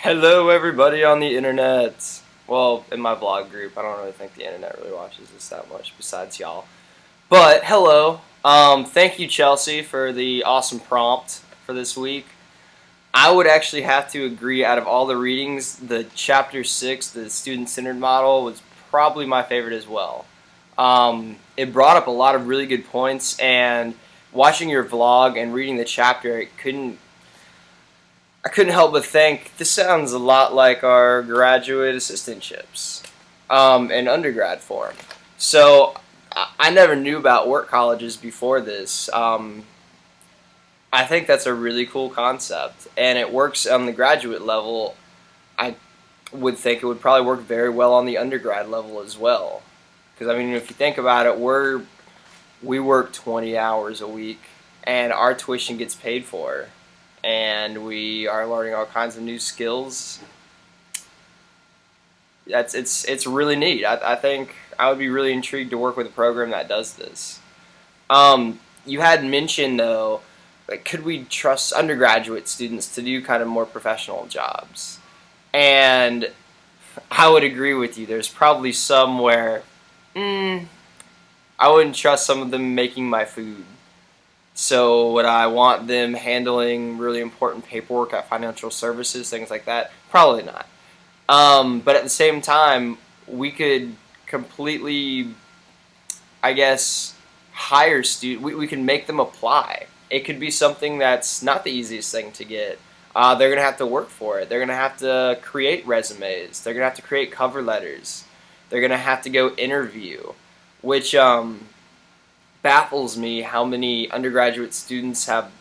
Hello, everybody on the internet. Well, in my vlog group, I don't really think the internet really watches this that much besides y'all. But hello. Thank you, Chelsea, for the awesome prompt for this week. I would actually have to agree. Out of all the readings, the chapter 6, the student-centered model, was probably my favorite as well. It brought up a lot of really good points, and watching your vlog and reading the chapter, I couldn't help but think this sounds a lot like our graduate assistantships in undergrad form. So I never knew about work colleges before this. I think that's a really cool concept, and it works on the graduate level. I would think it would probably work very well on the undergrad level as well. Because I mean, if you think about it, we work 20 hours a week, and our tuition gets paid for, and we are learning all kinds of new skills. It's really neat. I think I would be really intrigued to work with a program that does this. You had mentioned though, like, could we trust undergraduate students to do kind of more professional jobs? And I would agree with you. There's probably some where I wouldn't trust some of them making my food. So would I want them handling really important paperwork at financial services, things like that? Probably not. But at the same time, we could completely, I guess, hire students. We can make them apply. It could be something that's not the easiest thing to get. They're going to have to work for it. They're going to have to create resumes. They're going to have to create cover letters. They're going to have to go interview, which baffles me how many undergraduate students have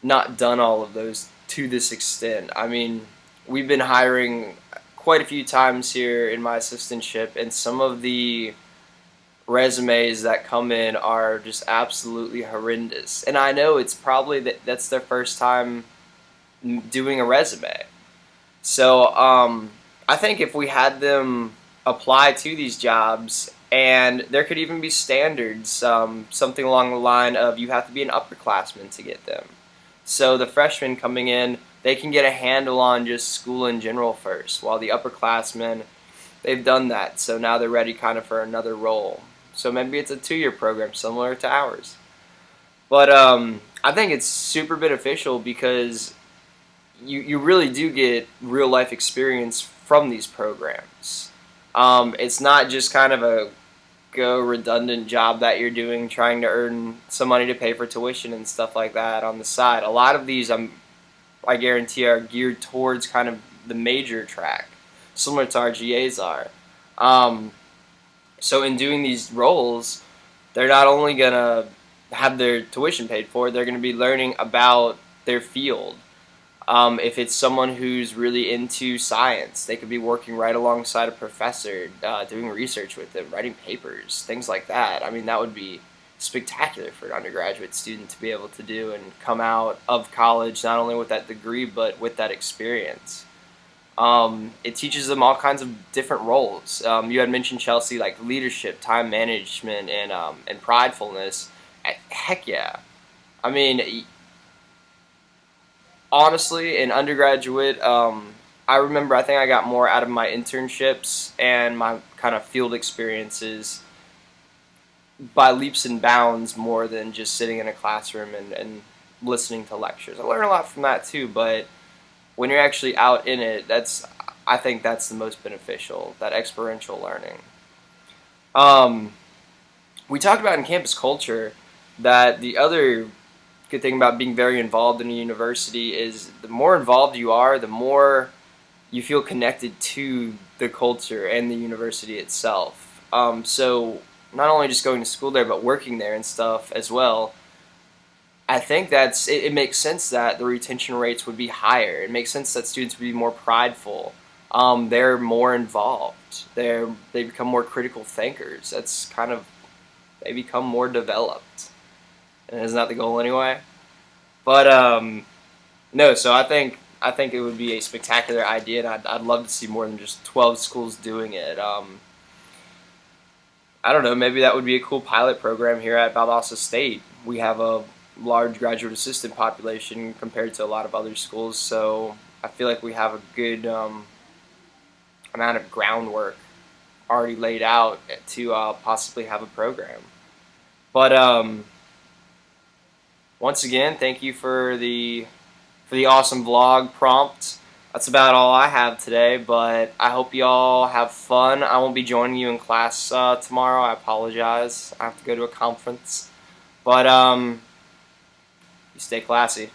not done all of those to this extent. I mean, we've been hiring quite a few times here in my assistantship, and some of the resumes that come in are just absolutely horrendous. And I know it's probably that's their first time doing a resume. So I think if we had them apply to these jobs, and there could even be standards, something along the line of you have to be an upperclassman to get them. So the freshmen coming in, they can get a handle on just school in general first, while the upperclassmen, they've done that, so now they're ready kind of for another role. So maybe it's a 2-year program similar to ours. But I think it's super beneficial because you really do get real life experience from these programs. It's not just kind of a go redundant job that you're doing trying to earn some money to pay for tuition and stuff like that on the side. A lot of these I guarantee are geared towards kind of the major track, similar to our GAs are. So in doing these roles, they're not only going to have their tuition paid for, they're going to be learning about their field. If it's someone who's really into science, they could be working right alongside a professor, doing research with them, writing papers, things like that. I mean, that would be spectacular for an undergraduate student to be able to do and come out of college not only with that degree but with that experience. It teaches them all kinds of different roles. You had mentioned, Chelsea, like leadership, time management, and pridefulness. Heck yeah. I mean, honestly, in undergraduate, I remember I think I got more out of my internships and my kind of field experiences by leaps and bounds more than just sitting in a classroom and listening to lectures. I learned a lot from that too, but when you're actually out in it, I think that's the most beneficial, that experiential learning. Um, we talked about in campus culture that the other good thing about being very involved in a university is the more involved you are, the more you feel connected to the culture and the university itself. So not only just going to school there, but working there and stuff as well. I think it makes sense that the retention rates would be higher. It makes sense that students would be more prideful. They're more involved. They become more critical thinkers. That's kind of they become more developed, and isn't that the goal anyway? But no. So I think it would be a spectacular idea, and I'd love to see more than just 12 schools doing it. I don't know. Maybe that would be a cool pilot program here at Valdosta State. We have a large graduate assistant population compared to a lot of other schools, so I feel like we have a good amount of groundwork already laid out to possibly have a program. But once again, thank you for the awesome vlog prompt. That's about all I have today, but I hope you all have fun. I won't be joining you in class tomorrow. I apologize. I have to go to a conference. But you stay classy.